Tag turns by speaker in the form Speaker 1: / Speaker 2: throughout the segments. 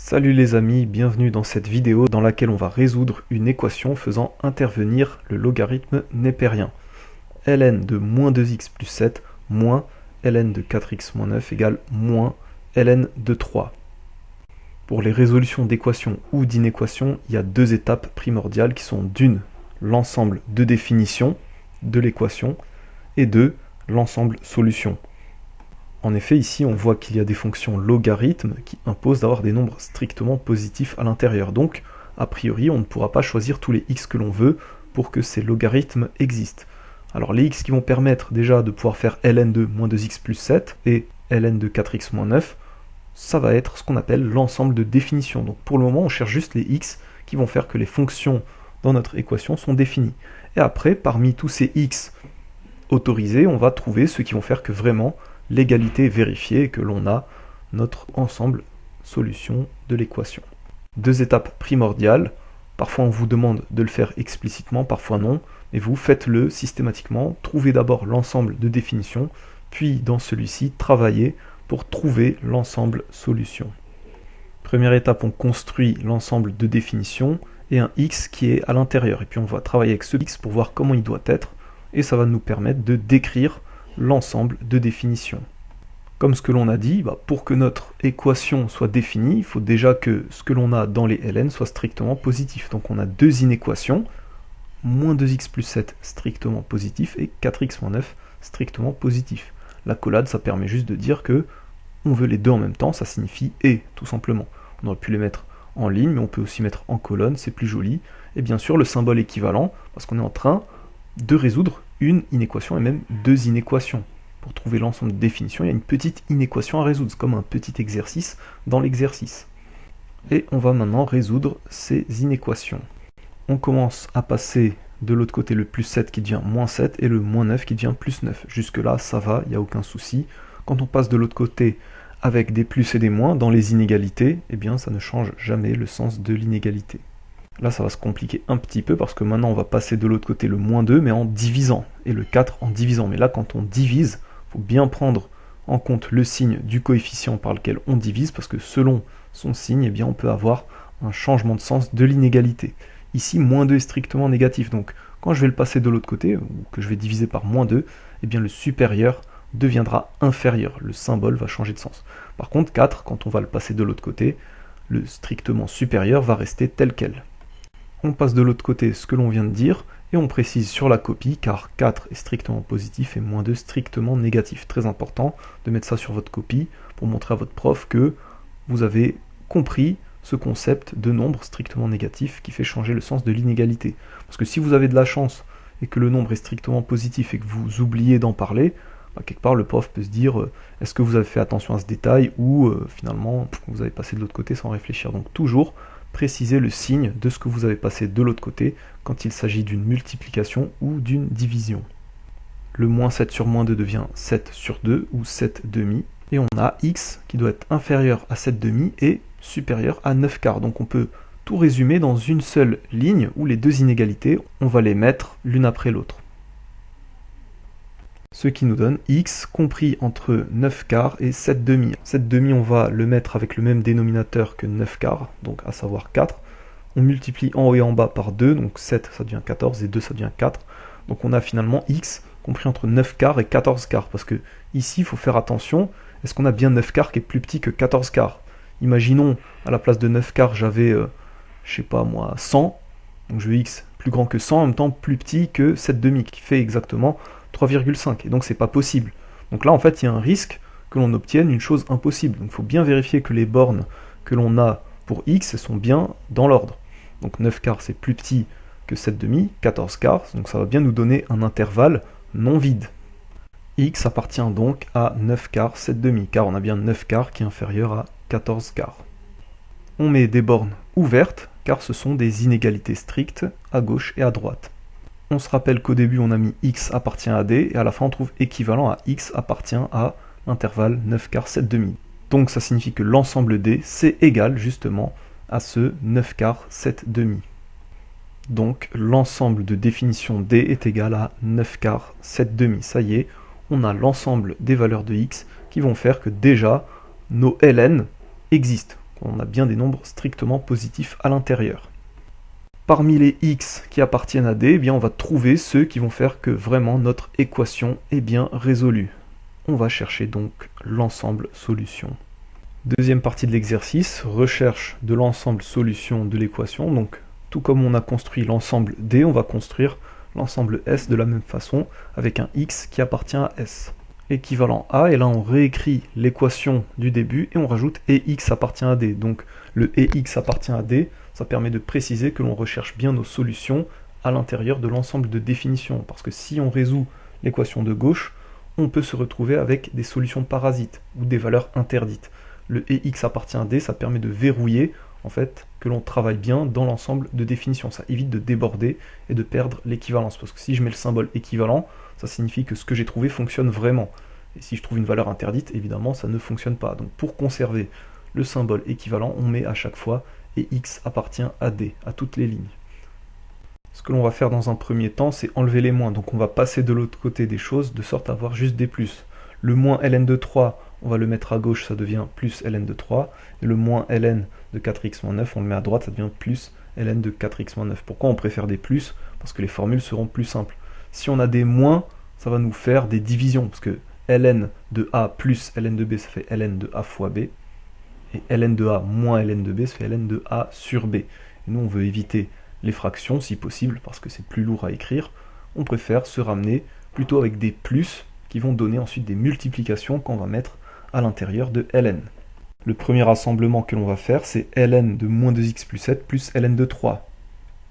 Speaker 1: Salut les amis, bienvenue dans cette vidéo dans laquelle on va résoudre une équation faisant intervenir le logarithme népérien. Ln de moins 2x plus 7 moins ln de 4x moins 9 égale moins ln de 3. Pour les résolutions d'équations ou d'inéquations, il y a deux étapes primordiales qui sont d'une, l'ensemble de définition de l'équation et deux, l'ensemble solution. En effet, ici, on voit qu'il y a des fonctions logarithmes qui imposent d'avoir des nombres strictement positifs à l'intérieur. Donc, a priori, on ne pourra pas choisir tous les x que l'on veut pour que ces logarithmes existent. Alors, les x qui vont permettre déjà de pouvoir faire ln de moins 2x plus 7 et ln de 4x moins 9, ça va être ce qu'on appelle l'ensemble de définition. Donc, pour le moment, on cherche juste les x qui vont faire que les fonctions dans notre équation sont définies. Et après, parmi tous ces x autorisés, on va trouver ceux qui vont faire que vraiment l'égalité est vérifiée et que l'on a notre ensemble solution de l'équation. Deux étapes primordiales, parfois on vous demande de le faire explicitement, parfois non, mais vous faites-le systématiquement, trouvez d'abord l'ensemble de définition, puis dans celui-ci, travaillez pour trouver l'ensemble solution. Première étape, on construit l'ensemble de définition et un x qui est à l'intérieur, et puis on va travailler avec ce x pour voir comment il doit être, et ça va nous permettre de décrire l'ensemble de définition. Comme ce que l'on a dit, pour que notre équation soit définie, il faut déjà que ce que l'on a dans les ln soit strictement positif. Donc on a deux inéquations, moins 2x plus 7 strictement positif et 4x moins 9 strictement positif. L'accolade, ça permet juste de dire que on veut les deux en même temps, ça signifie et, tout simplement. On aurait pu les mettre en ligne, mais on peut aussi mettre en colonne, c'est plus joli. Et bien sûr, le symbole équivalent, parce qu'on est en train de résoudre une inéquation et même deux inéquations. Pour trouver l'ensemble de définition, il y a une petite inéquation à résoudre, c'est comme un petit exercice dans l'exercice. Et on va maintenant résoudre ces inéquations. On commence à passer de l'autre côté le plus 7 qui devient moins 7 et le moins 9 qui devient plus 9. Jusque là, ça va, il n'y a aucun souci. Quand on passe de l'autre côté avec des plus et des moins dans les inégalités, eh bien ça ne change jamais le sens de l'inégalité. Là, ça va se compliquer un petit peu parce que maintenant, on va passer de l'autre côté le moins 2, mais en divisant, et le 4 en divisant. Mais là, quand on divise, il faut bien prendre en compte le signe du coefficient par lequel on divise, parce que selon son signe, eh bien, on peut avoir un changement de sens de l'inégalité. Ici, moins 2 est strictement négatif, donc quand je vais le passer de l'autre côté, ou que je vais diviser par moins 2, eh bien, le supérieur deviendra inférieur. Le symbole va changer de sens. Par contre, 4, quand on va le passer de l'autre côté, le strictement supérieur va rester tel quel. On passe de l'autre côté ce que l'on vient de dire, et on précise sur la copie, car 4 est strictement positif et moins 2 strictement négatif. Très important de mettre ça sur votre copie, pour montrer à votre prof que vous avez compris ce concept de nombre strictement négatif qui fait changer le sens de l'inégalité. Parce que si vous avez de la chance, et que le nombre est strictement positif, et que vous oubliez d'en parler, quelque part le prof peut se dire, est-ce que vous avez fait attention à ce détail, ou finalement vous avez passé de l'autre côté sans réfléchir. Donc toujours, précisez le signe de ce que vous avez passé de l'autre côté quand il s'agit d'une multiplication ou d'une division. Le moins 7 sur moins 2 devient 7 sur 2 ou 7 demi. Et on a x qui doit être inférieur à 7 demi et supérieur à 9 quarts. Donc on peut tout résumer dans une seule ligne où les deux inégalités, on va les mettre l'une après l'autre. Ce qui nous donne x compris entre 9 quarts et 7 demi. 7 demi, on va le mettre avec le même dénominateur que 9 quarts, donc à savoir 4. On multiplie en haut et en bas par 2, donc 7 ça devient 14 et 2 ça devient 4. Donc on a finalement x compris entre 9 quarts et 14 quarts, parce que ici il faut faire attention, est-ce qu'on a bien 9 quarts qui est plus petit que 14 quarts? Imaginons, à la place de 9 quarts, j'avais, je sais pas moi, 100, donc je veux x plus grand que 100, en même temps plus petit que 7 demi, qui fait exactement 3,5, et donc c'est pas possible. Donc là en fait il y a un risque que l'on obtienne une chose impossible. Donc il faut bien vérifier que les bornes que l'on a pour x sont bien dans l'ordre. Donc 9 quarts c'est plus petit que 7 demi, 14 quarts, donc ça va bien nous donner un intervalle non vide. X appartient donc à 9 quarts, 7 demi, car on a bien 9 quarts qui est inférieur à 14 quarts. On met des bornes ouvertes, car ce sont des inégalités strictes à gauche et à droite. On se rappelle qu'au début on a mis x appartient à d, et à la fin on trouve équivalent à x appartient à l'intervalle 9 quarts 7 demi. Donc ça signifie que l'ensemble d c'est égal justement à ce 9 quarts 7 demi. Donc l'ensemble de définition d est égal à 9 quarts 7 demi. Ça y est, on a l'ensemble des valeurs de x qui vont faire que déjà nos ln existent. On a bien des nombres strictement positifs à l'intérieur. Parmi les x qui appartiennent à d, eh bien on va trouver ceux qui vont faire que vraiment notre équation est bien résolue. On va chercher donc l'ensemble solution. Deuxième partie de l'exercice, recherche de l'ensemble solution de l'équation. Donc tout comme on a construit l'ensemble d, on va construire l'ensemble s de la même façon avec un x qui appartient à s. Équivalent a, et là on réécrit l'équation du début et on rajoute et x appartient à d. Donc le et x appartient à d, ça permet de préciser que l'on recherche bien nos solutions à l'intérieur de l'ensemble de définition. Parce que si on résout l'équation de gauche, on peut se retrouver avec des solutions parasites ou des valeurs interdites. Le et x appartient à d, ça permet de verrouiller en fait que l'on travaille bien dans l'ensemble de définition. Ça évite de déborder et de perdre l'équivalence. Parce que si je mets le symbole équivalent, ça signifie que ce que j'ai trouvé fonctionne vraiment. Et si je trouve une valeur interdite, évidemment, ça ne fonctionne pas. Donc pour conserver le symbole équivalent, on met à chaque fois et x appartient à d, à toutes les lignes. Ce que l'on va faire dans un premier temps, c'est enlever les moins. Donc on va passer de l'autre côté des choses, de sorte à avoir juste des plus. Le moins ln de 3, on va le mettre à gauche, ça devient plus ln de 3. Et le moins ln de 4x-9, on le met à droite, ça devient plus ln de 4x-9. Pourquoi on préfère des plus? Parce que les formules seront plus simples. Si on a des moins, ça va nous faire des divisions, parce que ln de a plus ln de b, ça fait ln de a fois b. Et ln de a moins ln de b, ça fait ln de a sur b. Et nous, on veut éviter les fractions, si possible, parce que c'est plus lourd à écrire. On préfère se ramener plutôt avec des plus, qui vont donner ensuite des multiplications qu'on va mettre à l'intérieur de ln. Le premier rassemblement que l'on va faire, c'est ln de moins 2x plus 7 plus ln de 3.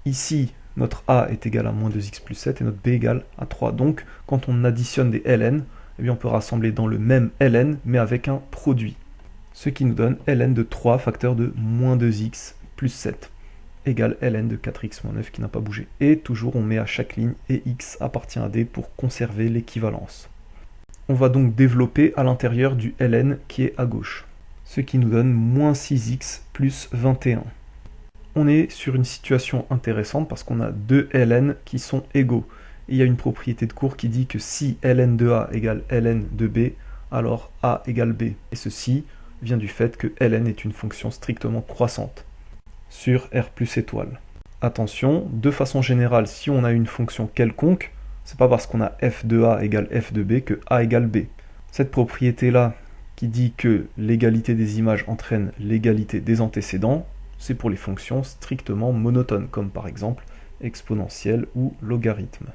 Speaker 1: Ici, notre a est égal à moins 2x plus 7 et notre b égale à 3. Donc, quand on additionne des ln, eh bien, on peut rassembler dans le même ln, mais avec un produit. Ce qui nous donne ln de 3 facteur de moins 2x plus 7 égale ln de 4x moins 9 qui n'a pas bougé. Et toujours, on met à chaque ligne et x appartient à d pour conserver l'équivalence. On va donc développer à l'intérieur du ln qui est à gauche, ce qui nous donne moins 6x plus 21. On est sur une situation intéressante parce qu'on a deux ln qui sont égaux. Et il y a une propriété de cours qui dit que si ln de a égale ln de b, alors a égale b. Et ceci vient du fait que ln est une fonction strictement croissante sur R plus étoile. Attention, de façon générale, si on a une fonction quelconque, c'est pas parce qu'on a f de a égale f de b que a égale b. Cette propriété-là, qui dit que l'égalité des images entraîne l'égalité des antécédents, c'est pour les fonctions strictement monotones, comme par exemple exponentielle ou logarithme.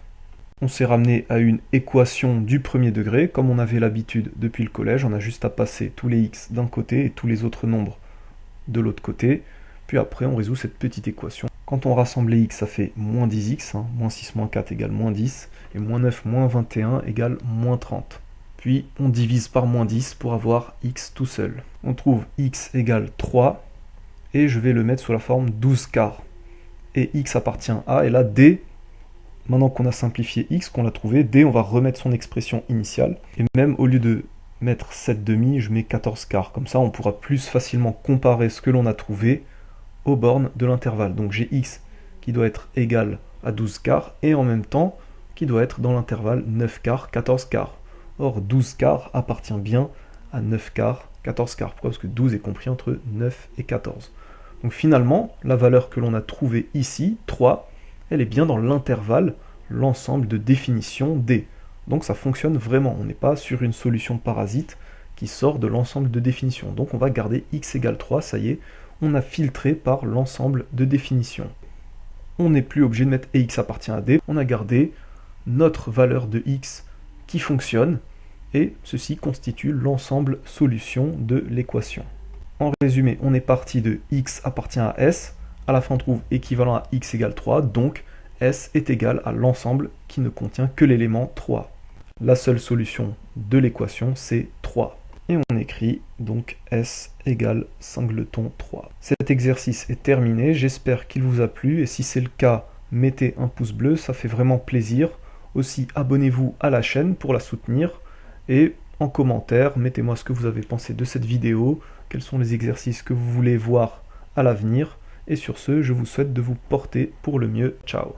Speaker 1: On s'est ramené à une équation du premier degré, comme on avait l'habitude depuis le collège, on a juste à passer tous les x d'un côté et tous les autres nombres de l'autre côté, puis après on résout cette petite équation. Quand on rassemble les x, ça fait moins 10x, moins 6 moins 4 égale moins 10, et moins 9 moins 21 égale moins 30. Puis on divise par moins 10 pour avoir x tout seul. On trouve x égale 3, et je vais le mettre sous la forme 12 quarts. Et x appartient à, et là d, maintenant qu'on a simplifié x, qu'on l'a trouvé, d, on va remettre son expression initiale, et même au lieu de mettre 7 demi, je mets 14 quarts. Comme ça, on pourra plus facilement comparer ce que l'on a trouvé aux bornes de l'intervalle. Donc j'ai x qui doit être égal à 12 quarts, et en même temps, qui doit être dans l'intervalle 9 quarts, 14 quarts. Or, 12 quarts appartient bien à 9 quarts, 14 quarts. Pourquoi? Parce que 12 est compris entre 9 et 14. Donc finalement, la valeur que l'on a trouvée ici, 3, elle est bien dans l'intervalle, l'ensemble de définition D. Donc ça fonctionne vraiment, on n'est pas sur une solution parasite qui sort de l'ensemble de définition. Donc on va garder x égale 3, ça y est, on a filtré par l'ensemble de définition. On n'est plus obligé de mettre et x appartient à D, on a gardé notre valeur de x qui fonctionne, et ceci constitue l'ensemble solution de l'équation. En résumé, on est parti de x appartient à s, à la fin on trouve équivalent à x égale 3, donc s est égal à l'ensemble qui ne contient que l'élément 3. La seule solution de l'équation, c'est 3. Et on écrit donc s égale singleton 3. Cet exercice est terminé, j'espère qu'il vous a plu, et si c'est le cas, mettez un pouce bleu, ça fait vraiment plaisir. Aussi, abonnez-vous à la chaîne pour la soutenir, et en commentaire, mettez-moi ce que vous avez pensé de cette vidéo, quels sont les exercices que vous voulez voir à l'avenir, et sur ce, je vous souhaite de vous porter pour le mieux. Ciao.